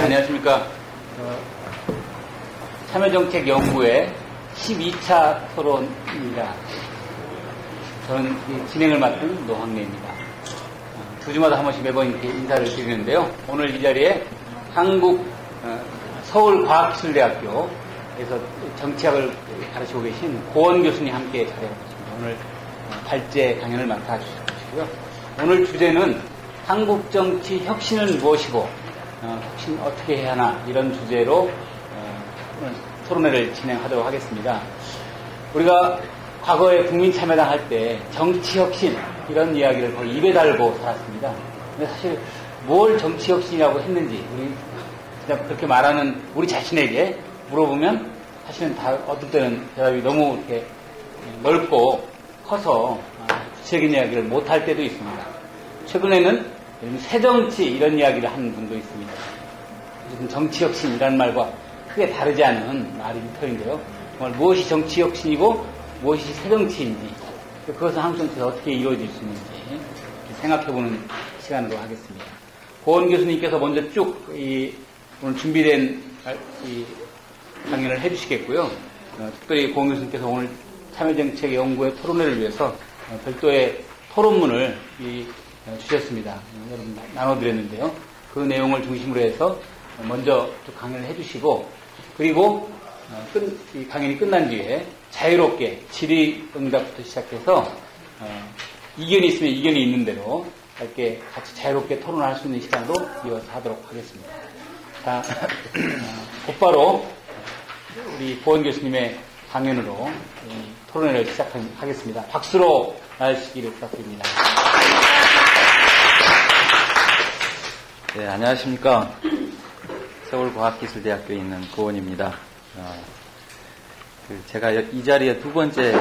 안녕하십니까. 참여정책연구회 12차 토론입니다. 저는 진행을 맡은 노학래입니다. 두 주마다 한 번씩 매번 이렇게 인사를 드리는데요. 오늘 이 자리에 한국 서울과학기술대학교에서 정치학을 가르치고 계신 고원 교수님 함께 자리하셨습니다. 오늘 발제 강연을 맡아주시고요. 오늘 주제는 한국 정치 혁신은 무엇이고 혁신 어떻게 해야 하나 이런 주제로 오늘 토론회를 진행하도록 하겠습니다. 우리가 과거에 국민참여당 할 때 정치혁신 이런 이야기를 거의 입에 달고 살았습니다. 근데 사실 뭘 정치혁신이라고 했는지 우리 그냥 그렇게 말하는 우리 자신에게 물어보면 사실은 다 어떨 때는 대답이 너무 이렇게 넓고 커서 구체적인 이야기를 못할 때도 있습니다. 최근에는 새정치 이런 이야기를 하는 분도 있습니다. 요즘 정치혁신이라는 말과 크게 다르지 않은 말이 표현인데요. 정말 무엇이 정치혁신이고 무엇이 새정치인지 그것은 한국 정치가 어떻게 이루어질 수 있는지 생각해보는 시간으로 하겠습니다. 고원 교수님께서 먼저 쭉 오늘 준비된 이 강연을 해주시겠고요. 특별히 고원 교수님께서 오늘 참여정책연구회 토론회를 위해서 별도의 토론문을 주셨습니다. 여러분 나눠드렸는데요. 그 내용을 중심으로 해서 먼저 쭉 강연을 해주시고 그리고 이 강연이 끝난 뒤에 자유롭게 질의응답부터 시작해서 이견이 있으면 이견이 있는 대로 짧게 같이 자유롭게 토론할 수 있는 시간으로 이어서 하도록 하겠습니다. 자, 곧바로 우리 고원 교수님의 강연으로 토론회를 시작하겠습니다. 박수로 나와주시기를 부탁드립니다. 네, 안녕하십니까. 서울과학기술대학교에 있는 고원입니다. 제가 이 자리에 두 번째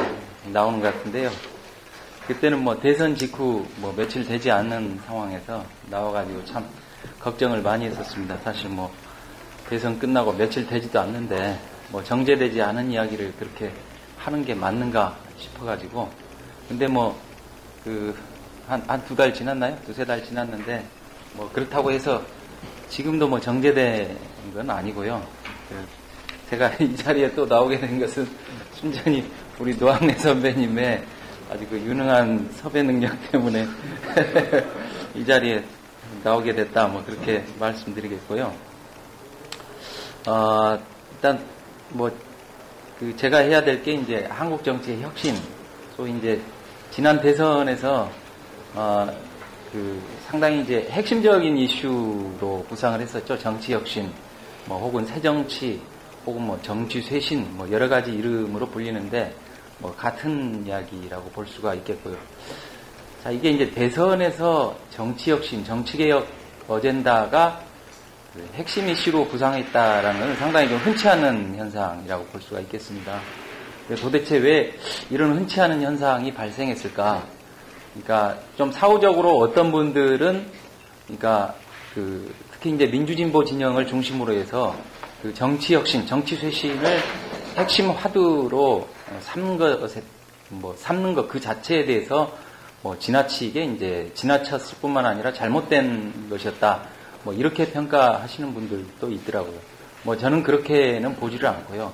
나오는 것 같은데요. 그때는 대선 직후 며칠 되지 않는 상황에서 나와가지고 참 걱정을 많이 했었습니다. 사실 대선 끝나고 며칠 되지도 않는데 정제되지 않은 이야기를 그렇게 하는 게 맞는가 싶어가지고 근데 한 두 달 지났나요? 두세 달 지났는데 그렇다고 해서 지금도 정제된 건 아니고요. 제가 이 자리에 또 나오게 된 것은 순전히 우리 노학래 선배님의 아주 유능한 섭외 능력 때문에 이 자리에 나오게 됐다 그렇게 말씀드리겠고요. 일단 제가 해야 될 게 이제 한국 정치의 혁신, 소위 이제 지난 대선에서 상당히 이제 핵심적인 이슈로 구상을 했었죠. 정치 혁신, 혹은 새정치, 혹은 정치 쇄신, 여러 가지 이름으로 불리는데, 같은 이야기라고 볼 수가 있겠고요. 자, 이게 이제 대선에서 정치 혁신, 정치개혁 어젠다가 핵심 이슈로 구상했다라는 건 상당히 좀 흔치 않은 현상이라고 볼 수가 있겠습니다. 도대체 왜 이런 흔치 않은 현상이 발생했을까? 그러니까 좀 사후적으로 어떤 분들은 특히 이제 민주진보 진영을 중심으로 해서 정치 혁신, 정치 쇄신을 핵심 화두로 삼는 것 그 자체에 대해서 지나치게 이제 지나쳤을 뿐만 아니라 잘못된 것이었다. 이렇게 평가하시는 분들도 있더라고요. 저는 그렇게는 보지를 않고요.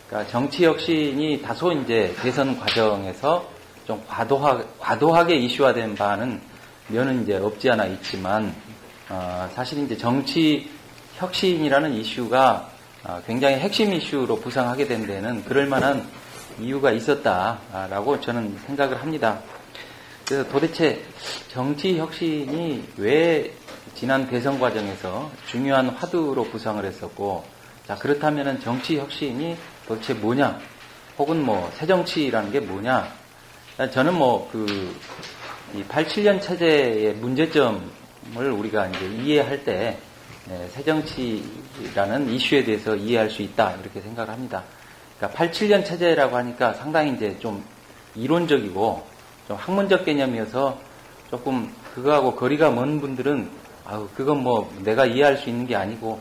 그러니까 정치 혁신이 다소 이제 대선 과정에서 좀 과도하게 이슈화된 바는 면은 이제 없지 않아 있지만, 사실 이제 정치 혁신이라는 이슈가 굉장히 핵심 이슈로 부상하게 된 데는 그럴 만한 이유가 있었다라고 저는 생각을 합니다. 그래서 도대체 정치 혁신이 왜 지난 대선 과정에서 중요한 화두로 구성을 했었고, 자, 그렇다면은 정치 혁신이 도대체 뭐냐? 혹은 새정치라는 게 뭐냐? 저는 이 87년 체제의 문제점을 우리가 이제 이해할 때, 새정치라는 이슈에 대해서 이해할 수 있다, 이렇게 생각을 합니다. 그러니까 87년 체제라고 하니까 상당히 이제 좀 이론적이고, 좀 학문적 개념이어서 조금 그거하고 거리가 먼 분들은 그건 내가 이해할 수 있는 게 아니고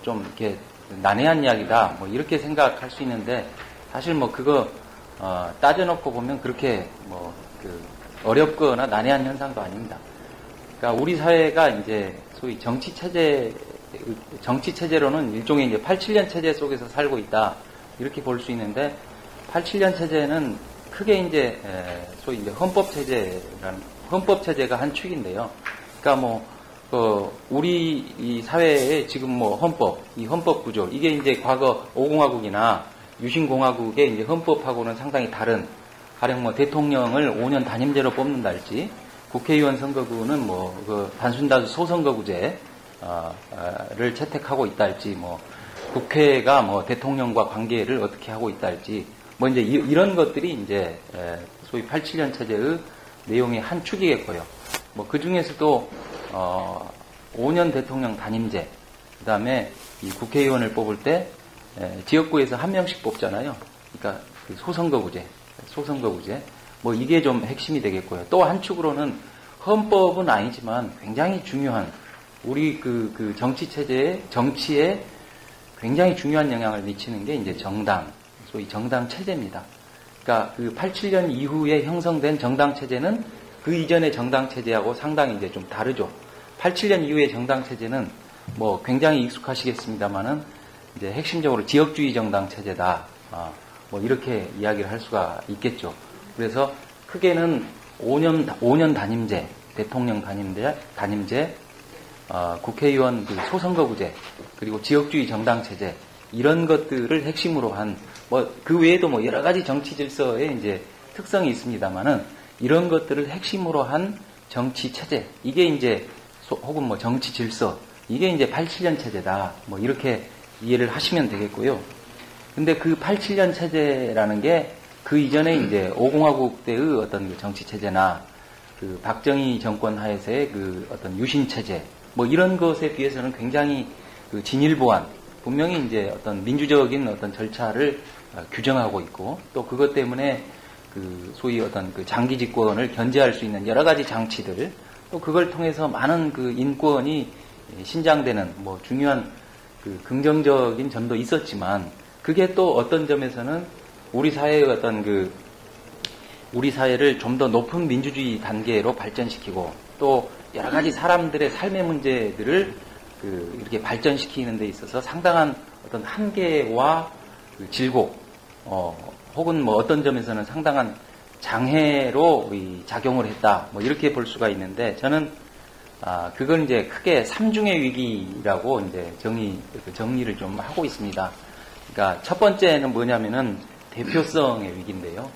좀 이렇게 난해한 이야기다 이렇게 생각할 수 있는데 사실 그거 따져놓고 보면 그렇게 어렵거나 난해한 현상도 아닙니다. 그러니까 우리 사회가 이제 소위 정치 체제 정치 체제로는 일종의 이제 87년 체제 속에서 살고 있다. 이렇게 볼 수 있는데 87년 체제는 크게 이제 소위 이제 헌법 체제가 한 축인데요. 그러니까 우리 이 사회의 지금 이 헌법 구조 이게 이제 과거 5공화국이나 유신공화국의 이제 헌법하고는 상당히 다른, 가령 대통령을 5년 단임제로 뽑는달지, 국회의원 선거구는 단순 다수 소선거구제를 채택하고 있달지, 국회가 대통령과 관계를 어떻게 하고 있달지, 이제 이런 것들이 이제 소위 87년 체제의 내용의 한 축이겠고요. 그 중에서도 5년 대통령 단임제, 그 다음에 이 국회의원을 뽑을 때 지역구에서 한 명씩 뽑잖아요. 그러니까 소선거구제, 이게 좀 핵심이 되겠고요. 또 한 축으로는 헌법은 아니지만 굉장히 중요한 우리 그 정치 체제의 정치에 굉장히 중요한 영향을 미치는 게 이제 정당, 소위 정당 체제입니다. 그러니까 그 87년 이후에 형성된 정당 체제는 그 이전의 정당 체제하고 상당히 이제 좀 다르죠. 87년 이후의 정당 체제는 굉장히 익숙하시겠습니다만은 이제 핵심적으로 지역주의 정당 체제다. 이렇게 이야기를 할 수가 있겠죠. 그래서 크게는 5년 단임제, 대통령 단임제, 국회의원 소선거구제, 그리고 지역주의 정당 체제, 이런 것들을 핵심으로 한, 그 외에도 여러 가지 정치 질서의 이제 특성이 있습니다만은 이런 것들을 핵심으로 한 정치 체제, 이게 이제 혹은 정치 질서, 이게 이제 87년 체제다. 이렇게 이해를 하시면 되겠고요. 근데 그 87년 체제라는 게 그 이전에 이제 5공화국 때의 어떤 정치 체제나 그 박정희 정권 하에서의 그 어떤 유신 체제, 이런 것에 비해서는 굉장히 그 진일보한, 분명히 이제 어떤 민주적인 어떤 절차를 규정하고 있고, 또 그것 때문에 그 소위 어떤 그 장기 집권을 견제할 수 있는 여러 가지 장치들, 또 그걸 통해서 많은 그 인권이 신장되는 중요한 그 긍정적인 점도 있었지만, 그게 또 어떤 점에서는 우리 사회의 어떤 우리 사회를 좀 더 높은 민주주의 단계로 발전시키고, 또 여러 가지 사람들의 삶의 문제들을 이렇게 발전시키는 데 있어서 상당한 어떤 한계와 질곡, 혹은 어떤 점에서는 상당한 장애로 작용을 했다. 이렇게 볼 수가 있는데, 저는 그건 이제 크게 삼중의 위기라고 이제 정리를 좀 하고 있습니다. 그러니까 첫 번째는 뭐냐면은 대표성의 위기인데요.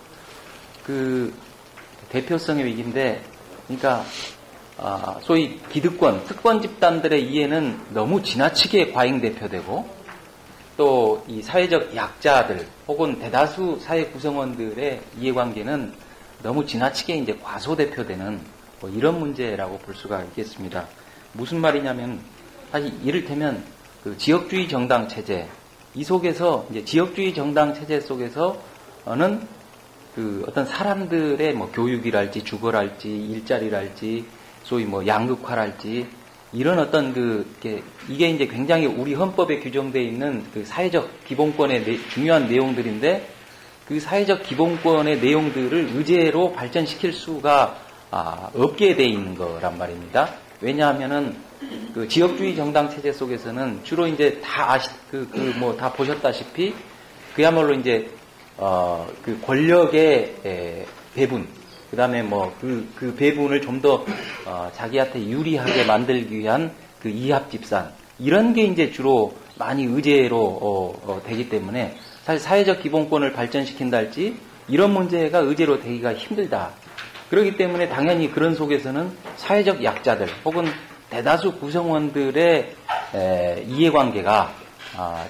그 대표성의 위기인데, 그러니까 소위 기득권, 특권 집단들의 이해는 너무 지나치게 과잉대표되고, 또 이 사회적 약자들 혹은 대다수 사회 구성원들의 이해관계는 너무 지나치게 이제 과소대표되는 이런 문제라고 볼 수가 있겠습니다. 무슨 말이냐면, 사실 이를테면 그 지역주의 정당 체제, 이 속에서 이제 지역주의 정당 체제 속에서는 그 어떤 사람들의 교육이랄지 주거랄지 일자리랄지 소위 양극화랄지 이런 어떤 이게 이제 굉장히 우리 헌법에 규정되어 있는 그 사회적 기본권의 중요한 내용들인데, 그 사회적 기본권의 내용들을 의제로 발전시킬 수가 없게 돼 있는 거란 말입니다. 왜냐하면은 그 지역주의 정당 체제 속에서는 주로 이제 다 다 보셨다시피 그야말로 이제 그 권력의 배분, 그 다음에 그 배분을 좀 더 자기한테 유리하게 만들기 위한 그 이합 집산, 이런 게 이제 주로 많이 의제로 되기 때문에 사실 사회적 기본권을 발전시킨다 할지 이런 문제가 의제로 되기가 힘들다. 그렇기 때문에 당연히 그런 속에서는 사회적 약자들 혹은 대다수 구성원들의 이해관계가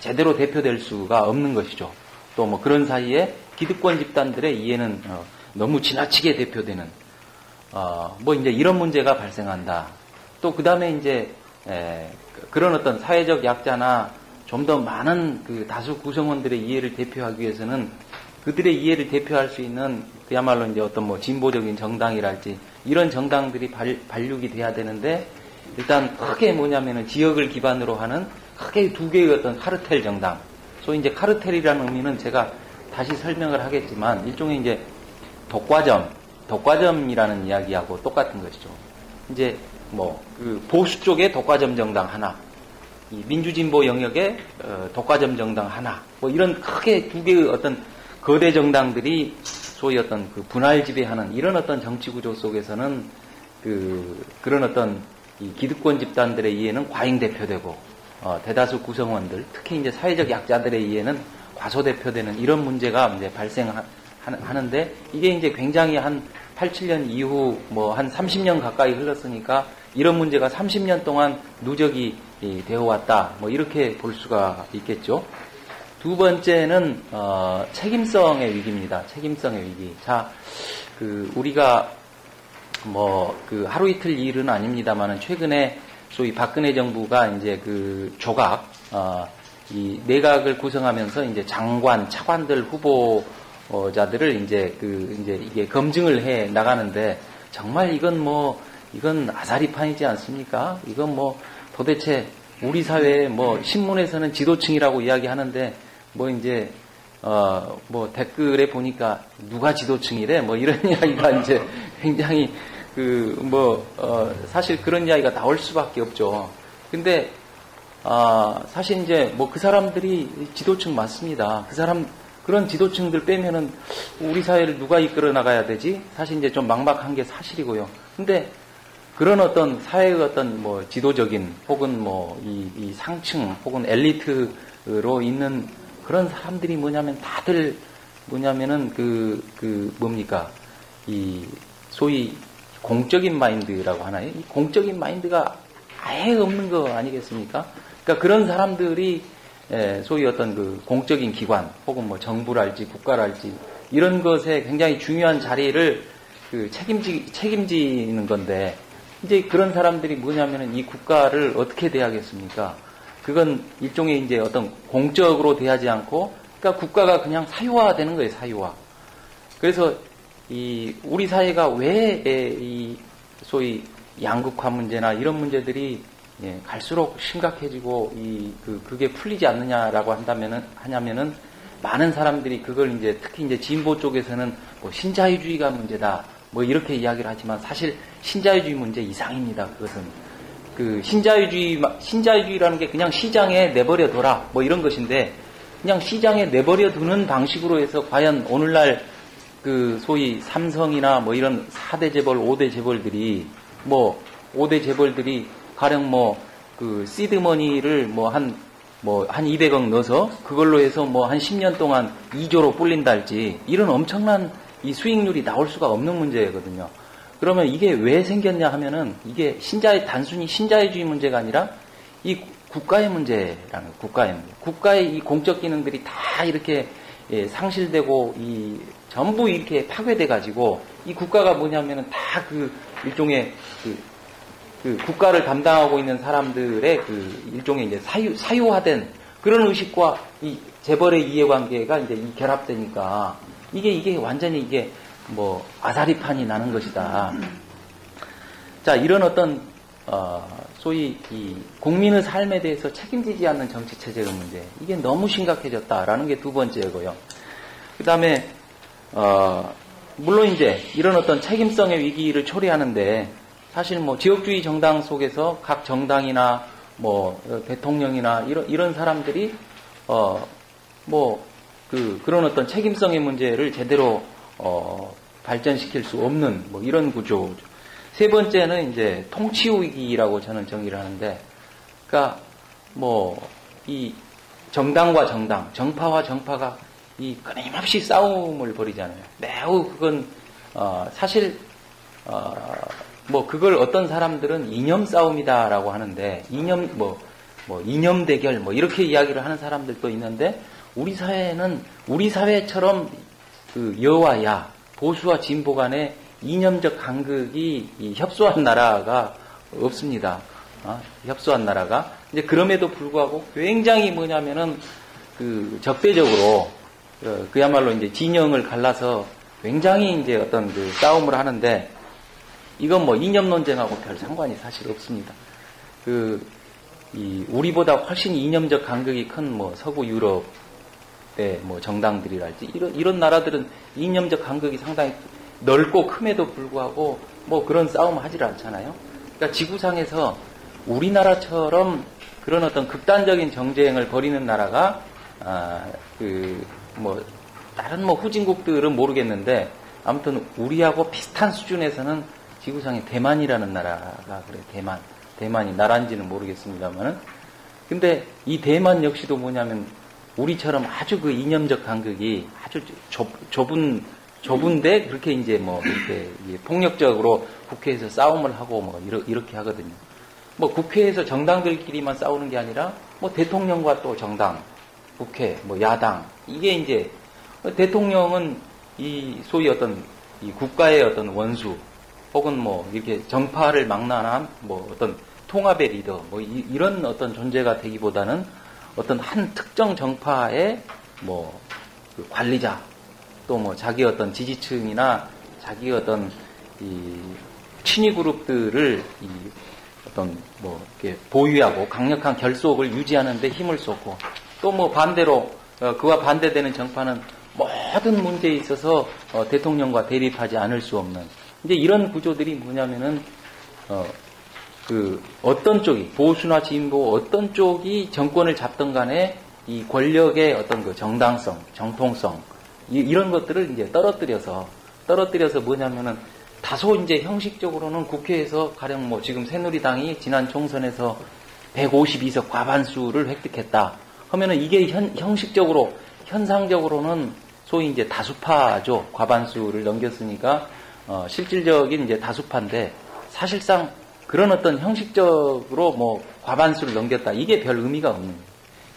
제대로 대표될 수가 없는 것이죠. 또 그런 사이에 기득권 집단들의 이해는 너무 지나치게 대표되는 이제 이런 문제가 발생한다. 또 그 다음에 이제 그런 어떤 사회적 약자나 좀 더 많은 그 다수 구성원들의 이해를 대표하기 위해서는 그들의 이해를 대표할 수 있는 그야말로 이제 어떤 진보적인 정당이랄지 이런 정당들이 발육이 돼야 되는데, 일단 크게 뭐냐면은 지역을 기반으로 하는 크게 두 개의 어떤 카르텔 정당. 소위 이제 카르텔이라는 의미는 제가 다시 설명을 하겠지만 일종의 이제 독과점이라는 이야기하고 똑같은 것이죠. 이제 그 보수 쪽의 독과점 정당 하나, 이 민주진보 영역의 독과점 정당 하나, 뭐 이런 크게 두 개의 어떤 거대 정당들이 소위 어떤 그 분할 지배하는 이런 어떤 정치 구조 속에서는 그런 어떤 이 기득권 집단들에 의해는 과잉 대표되고 대다수 구성원들, 특히 이제 사회적 약자들에 의해는 과소 대표되는 이런 문제가 이제 발생하는데 이게 이제 굉장히 한 87년 이후 뭐 한 30년 가까이 흘렀으니까 이런 문제가 30년 동안 누적이 되어 왔다. 뭐 이렇게 볼 수가 있겠죠. 두 번째는 책임성의 위기입니다. 책임성의 위기. 자, 우리가 뭐 하루 이틀 일은 아닙니다만은 최근에 소위 박근혜 정부가 이제 조각 이 내각을 구성하면서 이제 장관, 차관들 후보자들을 이제 이게 검증을 해 나가는데 정말 이건 아사리판이지 않습니까? 이건 뭐 도대체 우리 사회에 뭐 신문에서는 지도층이라고 이야기하는데 뭐 이제 뭐 댓글에 보니까 누가 지도층이래 뭐 이런 이야기가 이제 굉장히 사실 그런 이야기가 나올 수밖에 없죠. 근데 사실 이제 뭐 그 사람들이 지도층 맞습니다. 그런 지도층들 빼면은 우리 사회를 누가 이끌어 나가야 되지? 사실 이제 좀 막막한 게 사실이고요. 근데 그런 어떤 사회의 어떤 뭐 지도적인 혹은 뭐 이 상층 혹은 엘리트로 있는 그런 사람들이 다들 뭐냐면은 뭡니까? 이 소위 공적인 마인드라고 하나요? 이 공적인 마인드가 아예 없는 거 아니겠습니까? 그러니까 그런 사람들이 소위 어떤 공적인 기관 혹은 뭐 정부랄지 국가랄지 이런 것에 굉장히 중요한 자리를 책임지는 건데 이제 그런 사람들이 뭐냐면은 이 국가를 어떻게 대하겠습니까? 그건 일종의 이제 어떤 공적으로 대하지 않고 그러니까 국가가 그냥 사유화되는 거예요, 사유화. 그래서 우리 사회가 왜 이 소위 양극화 문제나 이런 문제들이 갈수록 심각해지고 그게 풀리지 않느냐라고 하냐면은 많은 사람들이 그걸 이제 특히 이제 진보 쪽에서는 뭐 신자유주의가 문제다 뭐 이렇게 이야기를 하지만 사실 신자유주의 문제 이상입니다. 그것은 신자유주의라는 게 그냥 시장에 내버려둬라 뭐 이런 것인데 그냥 시장에 내버려두는 방식으로 해서 과연 오늘날 소위 삼성이나 뭐 이런 4대 재벌, 5대 재벌들이 뭐 5대 재벌들이 가령 시드머니를 한 200억 넣어서 그걸로 해서 뭐 한 10년 동안 2조로 불린다 할지 이런 엄청난 이 수익률이 나올 수가 없는 문제거든요. 그러면 이게 왜 생겼냐 하면은 이게 단순히 신자유주의 문제가 아니라 이 국가의 문제라는 국가의 문제. 국가의 이 공적 기능들이 다 이렇게 상실되고 전부 이렇게 파괴돼 가지고 이 국가가 뭐냐면은 다 일종의 국가를 담당하고 있는 사람들의 일종의 이제 사유화된 그런 의식과 이 재벌의 이해관계가 이제 결합되니까 이게 완전히 이게 뭐 아사리판이 나는 것이다. 자, 이런 어떤 소위 이 국민의 삶에 대해서 책임지지 않는 정치 체제의 문제 이게 너무 심각해졌다라는 게 두 번째고요. 그다음에 물론 이제 이런 어떤 책임성의 위기를 초래하는데 사실 뭐 지역주의 정당 속에서 각 정당이나 뭐 대통령이나 이런 사람들이 그런 어떤 책임성의 문제를 제대로 발전시킬 수 없는 뭐 이런 구조죠. 세 번째는 이제 통치 위기라고 저는 정의를 하는데, 그러니까 뭐 이 정당과 정당, 정파와 정파가 이 끊임없이 싸움을 벌이잖아요. 매우 그건 사실 뭐 그걸 어떤 사람들은 이념 싸움이다라고 하는데 이념 이념 대결 뭐 이렇게 이야기를 하는 사람들도 있는데 우리 사회는 우리 사회처럼 여와 야, 보수와 진보 간의 이념적 간극이 협소한 나라가 없습니다. 협소한 나라가 이제 그럼에도 불구하고 굉장히 뭐냐면은 적대적으로 그야말로 이제 진영을 갈라서 굉장히 이제 어떤 싸움을 하는데 이건 뭐 이념 논쟁하고 별 상관이 사실 없습니다. 우리보다 훨씬 이념적 간극이 큰 뭐 서구 유럽의 뭐 정당들이랄지 이런 나라들은 이념적 간극이 상당히 넓고 큼에도 불구하고 뭐 그런 싸움을 하질 않잖아요. 그러니까 지구상에서 우리나라처럼 그런 어떤 극단적인 정쟁을 벌이는 나라가 다른 후진국들은 모르겠는데 아무튼 우리하고 비슷한 수준에서는 지구상에 대만이라는 나라가 그래. 대만이 나라인지는 모르겠습니다만은 근데 이 대만 역시도 뭐냐면 우리처럼 아주 그 이념적 간극이 아주 좁은데 그렇게 이제 이렇게 폭력적으로 국회에서 싸움을 하고 이렇게 하거든요. 국회에서 정당들끼리만 싸우는 게 아니라 대통령과 또 정당, 국회, 야당 이게 이제 대통령은 이 소위 어떤 이 국가의 어떤 원수 혹은 이렇게 정파를 망라한 어떤 통합의 리더 이런 어떤 존재가 되기보다는 어떤 한 특정 정파의 그 관리자 또 자기 어떤 지지층이나 자기 어떤 이 친위 그룹들을 어떤 이렇게 보유하고 강력한 결속을 유지하는 데 힘을 쏟고 또 반대로 그와 반대되는 정파는 모든 문제에 있어서 대통령과 대립하지 않을 수 없는 이제 이런 구조들이 뭐냐면은 어떤 쪽이 보수나 진보 어떤 쪽이 정권을 잡든 간에 이 권력의 어떤 그 정당성, 정통성 이런 것들을 이제 떨어뜨려서 뭐냐면은 다소 이제 형식적으로는 국회에서 가령 지금 새누리당이 지난 총선에서 152석 과반수를 획득했다 하면은 이게 형식적으로 현상적으로는 소위 이제 다수파죠. 과반수를 넘겼으니까 실질적인 이제 다수파인데 사실상 그런 어떤 형식적으로 과반수를 넘겼다. 이게 별 의미가 없는 거예요.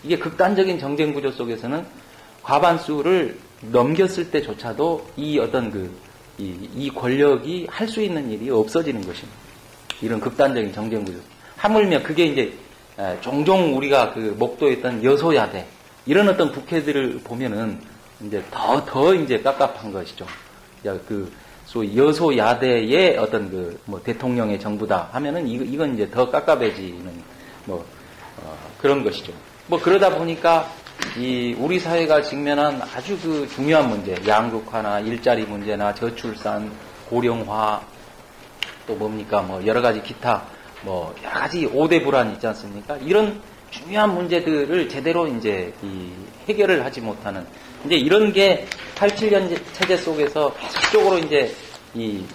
이게 극단적인 정쟁 구조 속에서는 과반수를 넘겼을 때조차도 이 어떤 이 권력이 할 수 있는 일이 없어지는 것입니다. 이런 극단적인 정쟁 구조. 하물며 그게 이제 종종 우리가 목도했던 여소야대 이런 어떤 국회들을 보면은 이제 더 이제 깝깝한 것이죠. 소위 여소야대의 어떤 대통령의 정부다 하면은 이건 이제 더 깝깝해지는 그런 것이죠. 그러다 보니까 우리 사회가 직면한 아주 중요한 문제, 양극화나 일자리 문제나 저출산, 고령화 또 여러 가지 기타 여러 가지 5대 불안 있지 않습니까? 이런 중요한 문제들을 제대로 이제 해결을 하지 못하는 이제 이런 게 87년 체제 속에서 계속적으로 이제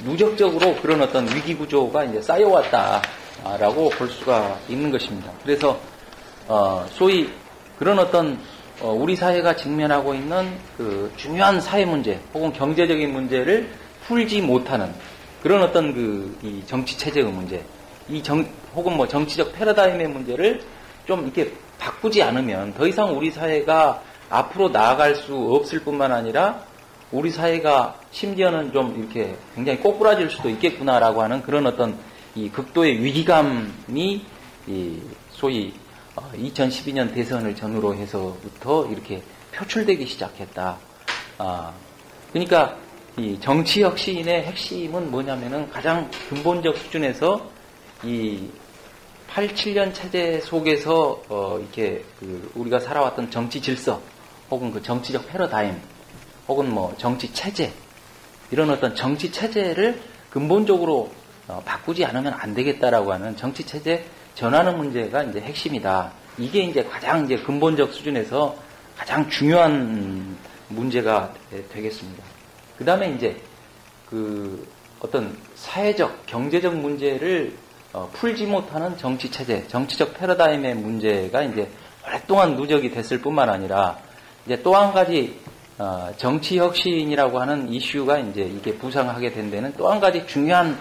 누적적으로 그런 어떤 위기 구조가 이제 쌓여왔다라고 볼 수가 있는 것입니다. 그래서 소위 그런 어떤 우리 사회가 직면하고 있는 중요한 사회 문제 혹은 경제적인 문제를 풀지 못하는 그런 어떤 이 정치 체제의 문제, 혹은 정치적 패러다임의 문제를 좀 이렇게 바꾸지 않으면 더 이상 우리 사회가 앞으로 나아갈 수 없을 뿐만 아니라 우리 사회가 심지어는 좀 이렇게 굉장히 꼬꾸라질 수도 있겠구나라고 하는 그런 어떤 이 극도의 위기감이 소위 2012년 대선을 전후로 해서부터 이렇게 표출되기 시작했다. 그러니까 이 정치 혁신의 핵심은 뭐냐면은 가장 근본적 수준에서 이 87년 체제 속에서 이렇게 우리가 살아왔던 정치 질서 혹은 정치적 패러다임 혹은 정치 체제 이런 어떤 정치 체제를 근본적으로 바꾸지 않으면 안 되겠다라고 하는 정치 체제 전환의 문제가 이제 핵심이다. 이게 이제 가장 이제 근본적 수준에서 가장 중요한 문제가 되겠습니다. 그 다음에 이제 어떤 사회적, 경제적 문제를 풀지 못하는 정치 체제, 정치적 패러다임의 문제가 이제 오랫동안 누적이 됐을 뿐만 아니라 이제 또 한 가지 정치 혁신이라고 하는 이슈가 이제 이게 부상하게 된 데는 또 한 가지 중요한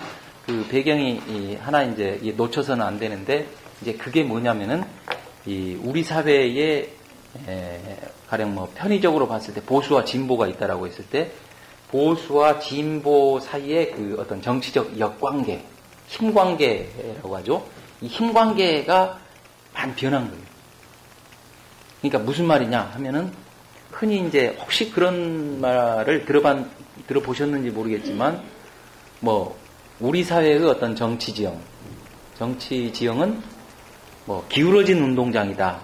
배경이 하나 이제 놓쳐서는 안 되는데 이제 그게 뭐냐면은 우리 사회에 가령 편의적으로 봤을 때 보수와 진보가 있다라고 했을 때 보수와 진보 사이의 어떤 정치적 역관계, 힘관계라고 하죠. 이 힘관계가 많이 변한 거예요. 그러니까 무슨 말이냐 하면은 흔히 이제 혹시 그런 말을 들어보셨는지 모르겠지만 우리 사회의 어떤 정치 지형은 기울어진 운동장이다.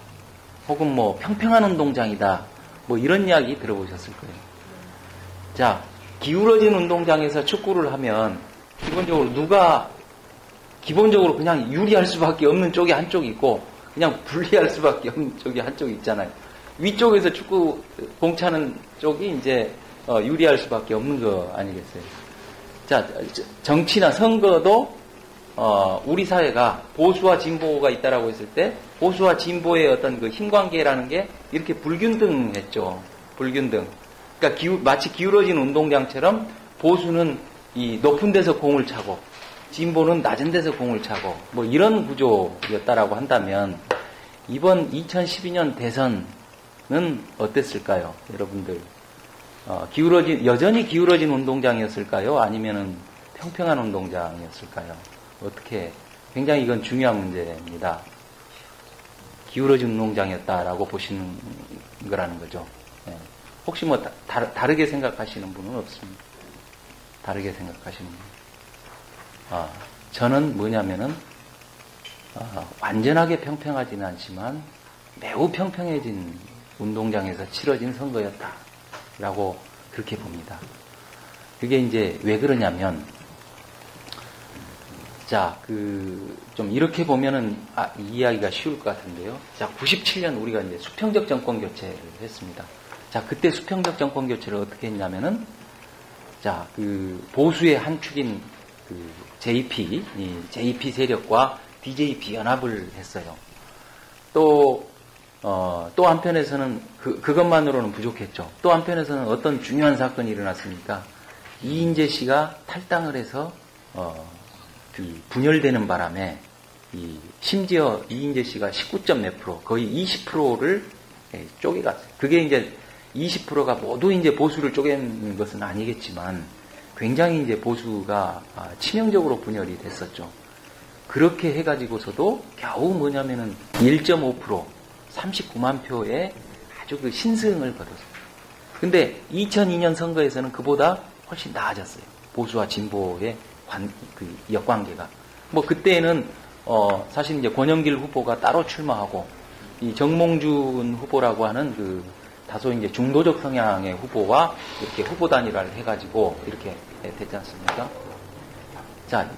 혹은 평평한 운동장이다. 이런 이야기 들어보셨을 거예요. 자, 기울어진 운동장에서 축구를 하면 기본적으로 그냥 유리할 수밖에 없는 쪽이 한쪽이 있고 그냥 분리할 수밖에 없는 쪽이 한쪽이 있잖아요. 위쪽에서 축구 공 차는 쪽이 이제 유리할 수밖에 없는 거 아니겠어요? 자, 정치나 선거도 우리 사회가 보수와 진보가 있다라고 했을 때 보수와 진보의 어떤 그 힘관계라는 게 이렇게 불균등했죠. 불균등. 그러니까 마치 기울어진 운동장처럼 보수는 이 높은 데서 공을 차고 진보는 낮은 데서 공을 차고 뭐 이런 구조였다라고 한다면 이번 2012년 대선은 어땠을까요, 여러분들? 여전히 기울어진 운동장이었을까요? 아니면은 평평한 운동장이었을까요? 어떻게, 굉장히 이건 중요한 문제입니다. 기울어진 운동장이었다라고 보시는 거라는 거죠. 네. 혹시 뭐 다르게 생각하시는 분은 없습니다. 다르게 생각하시는 분. 저는 뭐냐면은 완전하게 평평하지는 않지만 매우 평평해진 운동장에서 치러진 선거였다라고 그렇게 봅니다. 그게 이제 왜 그러냐면, 자, 좀 이렇게 보면은 이 이야기가 쉬울 것 같은데요. 자, 97년 우리가 이제 수평적 정권 교체를 했습니다. 자, 그때 수평적 정권 교체를 어떻게 했냐면은, 자, 보수의 한 축인 JP, 이 JP 세력과 DJP 연합을 했어요. 또 한편에서는 그것만으로는 부족했죠. 또 한편에서는 어떤 중요한 사건이 일어났습니까? 이인재 씨가 탈당을 해서 분열되는 바람에 심지어 이인재 씨가 19점 몇 프로, 거의 20%를 쪼개갔어요. 그게 이제 20%가 모두 이제 보수를 쪼갠 것은 아니겠지만 굉장히 이제 보수가 치명적으로 분열이 됐었죠. 그렇게 해가지고서도 겨우 뭐냐면은 1.5%, 39만 표의 아주 신승을 거뒀어요. 근데 2002년 선거에서는 그보다 훨씬 나아졌어요. 보수와 진보의 역관계가. 뭐 그때는 사실 이제 권영길 후보가 따로 출마하고 이 정몽준 후보라고 하는 다소 이제 중도적 성향의 후보와 이렇게 후보 단일화를 해가지고 이렇게 됐지 않습니까? 자,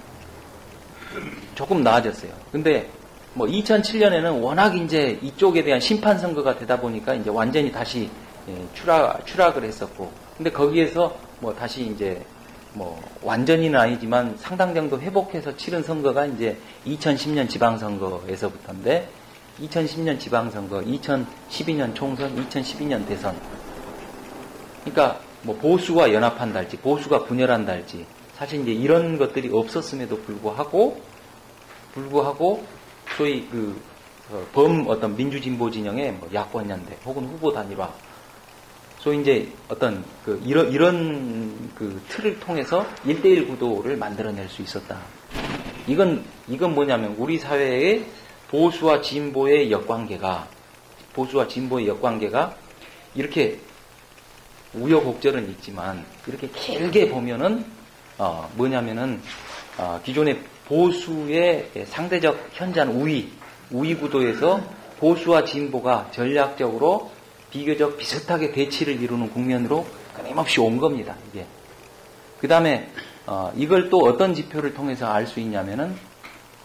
조금 나아졌어요. 근데 뭐 2007년에는 워낙 이제 이쪽에 대한 심판 선거가 되다 보니까 이제 완전히 다시 추락을 했었고, 근데 거기에서 뭐 다시 이제 뭐 완전히는 아니지만 상당 정도 회복해서 치른 선거가 이제 2010년 지방선거에서부터인데, 2010년 지방선거, 2012년 총선, 2012년 대선. 그러니까 뭐 보수가 연합한다 할지, 보수가 분열한다 할지, 사실 이제 이런 것들이 없었음에도 불구하고 소위 어떤 민주진보 진영의 뭐 야권연대 혹은 후보 단일화, 소위 이제 어떤 이런 틀을 통해서 1대1 구도를 만들어낼 수 있었다. 이건 뭐냐면 우리 사회의 보수와 진보의 역관계가 이렇게 우여곡절은 있지만 이렇게 길게 보면은 뭐냐면은 기존의 보수의 상대적 현저한 우위 구도에서 보수와 진보가 전략적으로 비교적 비슷하게 대치를 이루는 국면으로 끊임없이 온 겁니다. 이게. 그 다음에 이걸 또 어떤 지표를 통해서 알 수 있냐면은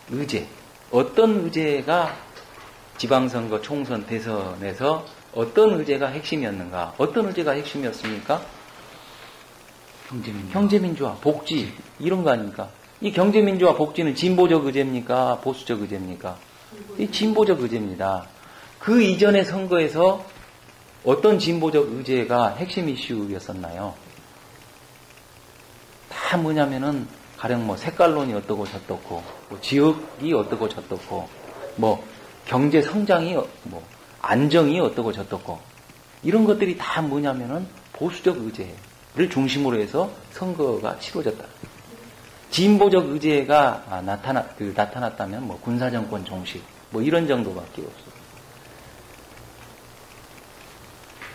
의제. 어떤 의제가 지방선거, 총선, 대선에서 어떤 의제가 핵심이었는가? 어떤 의제가 핵심이었습니까? 경제민주화, 복지, 이런 거 아닙니까? 이 경제민주화, 복지는 진보적 의제입니까? 보수적 의제입니까? 이 진보적 의제입니다. 그 이전의 선거에서 어떤 진보적 의제가 핵심 이슈였었나요? 다 뭐냐면은 가령 뭐 색깔론이 어떻고 저떻고, 뭐 지역이 어떻고 저떻고, 뭐 경제 성장이 뭐 안정이 어떻고 저떻고, 이런 것들이 다 뭐냐면은 보수적 의제를 중심으로 해서 선거가 치러졌다. 진보적 의제가 나타났다면 뭐 군사정권 종식, 뭐 이런 정도밖에 없어요.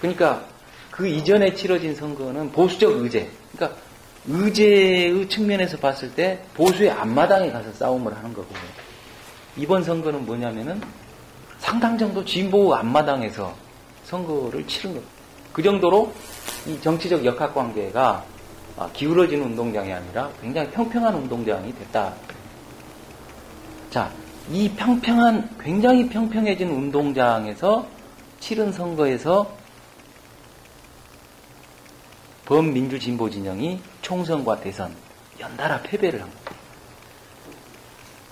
그러니까 그 이전에 치러진 선거는 보수적 의제, 그러니까 의제의 측면에서 봤을 때 보수의 앞마당에 가서 싸움을 하는 거고, 이번 선거는 뭐냐면은 상당 정도 진보 앞마당에서 선거를 치른 거예요. 그 정도로 이 정치적 역학관계가 기울어진 운동장이 아니라 굉장히 평평한 운동장이 됐다. 자, 이 굉장히 평평해진 운동장에서 치른 선거에서 범민주진보 진영이 총선과 대선 연달아 패배를 한 겁니다.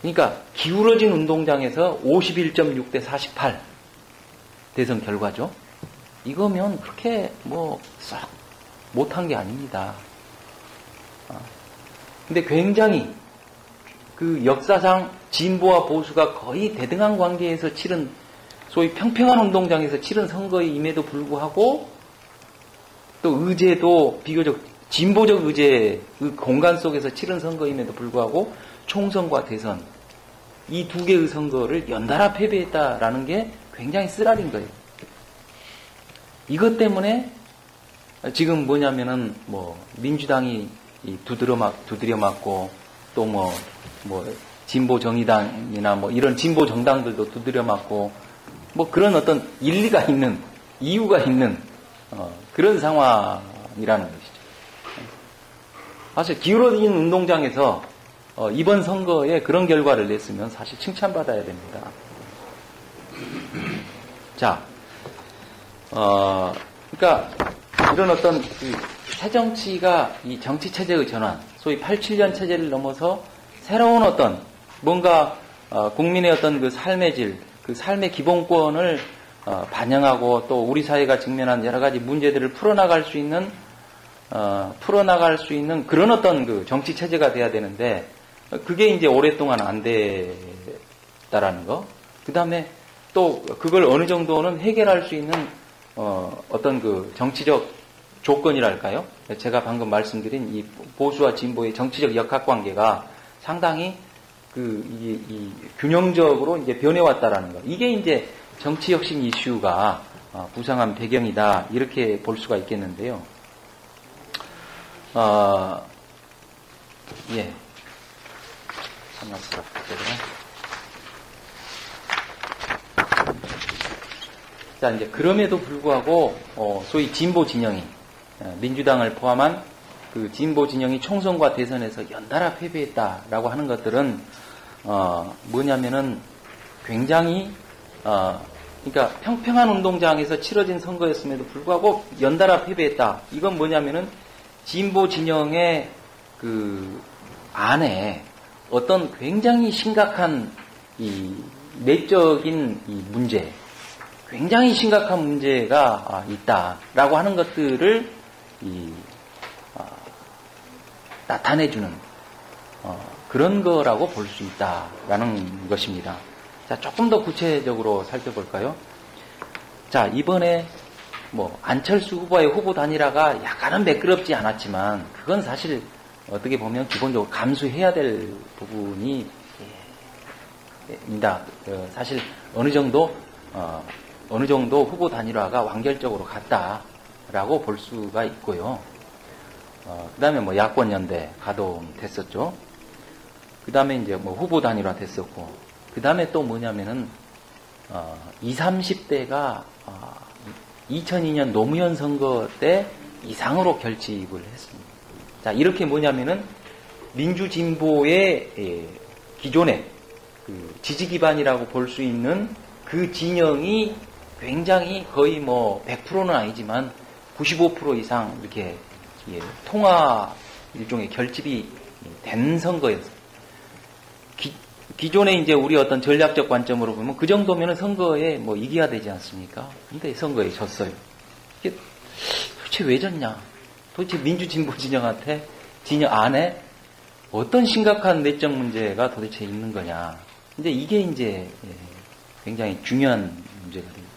그러니까 기울어진 운동장에서 51.6 대 48 대선 결과죠. 이거면 그렇게 썩 못한 게 아닙니다. 근데 굉장히 그 역사상 진보와 보수가 거의 대등한 관계에서 치른 소위 평평한 운동장에서 치른 선거임에도 불구하고 또 의제도 비교적 진보적 의제 그 공간 속에서 치른 선거임에도 불구하고 총선과 대선 이 두 개의 선거를 연달아 패배했다라는 게 굉장히 쓰라린 거예요. 이것 때문에 지금 뭐냐면은 민주당이 두드려 맞고 또 진보 정의당이나 이런 진보 정당들도 두드려 맞고 그런 어떤 일리가 있는 이유가 있는 그런 상황이라는 것이죠. 사실 기울어진 운동장에서 이번 선거에 그런 결과를 냈으면 사실 칭찬받아야 됩니다. 자, 그러니까 이런 어떤 새정치가 이 정치 체제의 전환, 소위 87년 체제를 넘어서 새로운 어떤 뭔가 국민의 어떤 그 삶의 질, 그 삶의 기본권을 반영하고 또 우리 사회가 직면한 여러 가지 문제들을 풀어나갈 수 있는 그런 어떤 그 정치 체제가 돼야 되는데 그게 이제 오랫동안 안 됐다라는 거. 그 다음에 또 그걸 어느 정도는 해결할 수 있는 어떤 그 정치적 조건이랄까요? 제가 방금 말씀드린 이 보수와 진보의 정치적 역학관계가 상당히 이 균형적으로 이제 변해왔다라는 거. 이게 이제 정치 혁신 이슈가 부상한 배경이다. 이렇게 볼 수가 있겠는데요. 예. 자, 이제 그럼에도 불구하고 소위 진보 진영이 민주당을 포함한 그 진보 진영이 총선과 대선에서 연달아 패배했다라고 하는 것들은 뭐냐면은 굉장히 그러니까 평평한 운동장에서 치러진 선거였음에도 불구하고 연달아 패배했다. 이건 뭐냐면은 진보 진영의 그 안에 어떤 굉장히 심각한 이 내적인 이 문제, 굉장히 심각한 문제가 있다라고 하는 것들을 나타내주는 그런 거라고 볼 수 있다라는 것입니다. 자, 조금 더 구체적으로 살펴볼까요? 자, 이번에 안철수 후보의 후보 단일화가 약간은 매끄럽지 않았지만 그건 사실 어떻게 보면 기본적으로 감수해야 될 부분입니다. 사실 어느 정도 후보 단일화가 완결적으로 갔다라고 볼 수가 있고요. 그 다음에 야권 연대 가동됐었죠. 그 다음에 이제 후보 단일화 됐었고, 그 다음에 또 뭐냐면은 20, 30대가 2002년 노무현 선거 때 이상으로 결집을 했습니다. 자, 이렇게 뭐냐면은 민주진보의 기존의 그 지지 기반이라고 볼 수 있는 그 진영이 굉장히 거의 100%는 아니지만 95% 이상 이렇게 통화 일종의 결집이 된 선거였어요. 기존에 이제 우리 어떤 전략적 관점으로 보면 그 정도면은 선거에 이겨야 되지 않습니까? 근데 선거에 졌어요. 이게 도대체 왜 졌냐? 도대체 민주진보 진영 안에 어떤 심각한 내적 문제가 도대체 있는 거냐? 근데 이게 이제 굉장히 중요한 문제가 됩니다.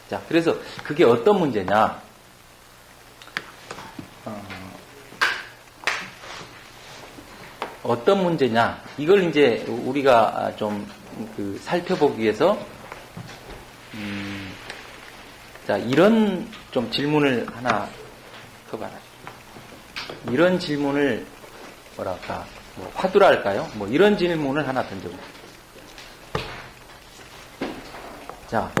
자, 그래서 그게 어떤 문제냐? 어떤 문제냐? 이걸 이제 우리가 좀 살펴보기 위해서 자, 이런 좀 질문을 하나 해봐라. 이런 질문을 뭐랄까 화두랄까요? 이런 질문을 하나 던져봅니다. 자,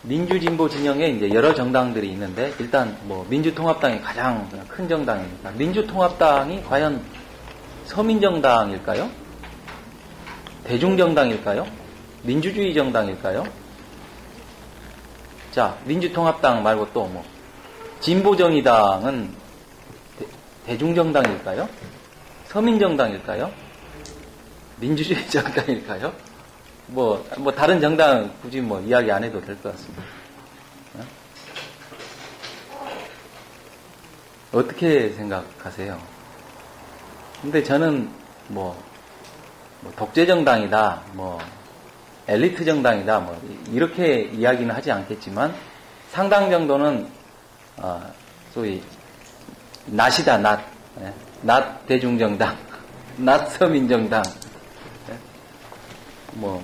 민주진보 진영에 이제 여러 정당들이 있는데 일단 민주통합당이 가장 큰 정당입니다. 민주통합당이 과연 서민정당일까요? 대중정당일까요? 민주주의 정당일까요? 자, 민주통합당 말고 또 뭐, 진보정의당은 대중정당일까요? 서민정당일까요? 민주주의 정당일까요? 뭐 다른 정당 굳이 뭐 이야기 안 해도 될 것 같습니다. 어떻게 생각하세요? 근데 저는 뭐 독재 정당이다, 뭐 엘리트 정당이다, 뭐 이렇게 이야기는 하지 않겠지만 상당 정도는 소위 낫이다, 낫, 낫 대중정당, 낫 서민정당, 뭐